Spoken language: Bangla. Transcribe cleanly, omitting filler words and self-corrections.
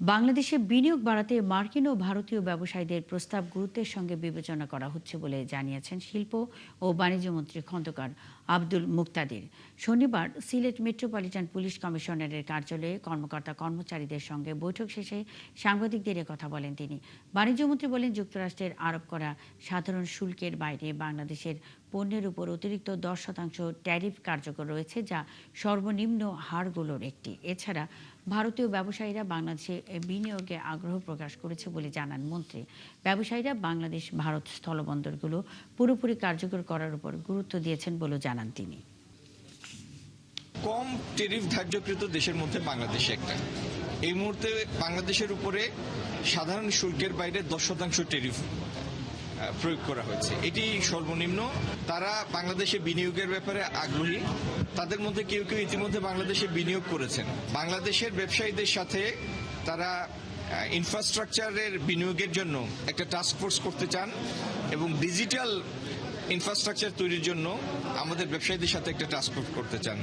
বাংলাদেশে বিনিয়োগ বাড়াতে মার্কিন ও ভারতীয় ব্যবসায়ীদের প্রস্তাব গুরুত্বের সঙ্গে বিবেচনা করা হচ্ছে বলে জানিয়েছেন শিল্প ও বাণিজ্যমন্ত্রী খন্দকার আব্দুল মুকতাদির। শনিবার সিলেট মেট্রোপলিটন পুলিশ কমিশনারের কার্যালয়ে কর্মকর্তা কর্মচারীদের সঙ্গে বৈঠক শেষে সাংবাদিকদের কথা বলেন তিনি। বাণিজ্যমন্ত্রী বলেন, যুক্তরাষ্ট্রের আরোপ করা সাধারণ শুল্কের বাইরে বাংলাদেশের পণ্যের উপর অতিরিক্ত 10% ট্যারিফ কার্যকর রয়েছে, যা সর্বনিম্ন হারগুলোর একটি। এছাড়া ভারতীয় ব্যবসায়ীরা বাংলাদেশে বিনিয়োগে আগ্রহ প্রকাশ করেছে বলে জানান মন্ত্রী। ব্যবসায়ীরা বাংলাদেশ ভারত স্থলবন্দরগুলো পুরোপুরি কার্যকর করার উপর গুরুত্ব দিয়েছেন বলে জানান তিনি। কম ট্যারিফ ধার্যকৃত দেশের মধ্যে বাংলাদেশ একটা। এই মুহূর্তে বাংলাদেশের উপরে সাধারণ শুল্কের বাইরে 10% ট্যারিফ প্রয়োগ করা হয়েছে। এটি সর্বনিম্ন। তারা বাংলাদেশে বিনিয়োগের ব্যাপারে আগ্রহী। তাদের মধ্যে কেউ কেউ ইতিমধ্যে বাংলাদেশে বিনিয়োগ করেছেন। বাংলাদেশের ব্যবসায়ীদের সাথে তারা ইনফ্রাস্ট্রাকচারের বিনিয়োগের জন্য একটা টাস্ক ফোর্স করতে চান এবং ডিজিটাল ইনফ্রাস্ট্রাকচার তৈরির জন্য আমাদের ব্যবসায়ীদের সাথে একটা টাস্ক ফোর্স করতে চান।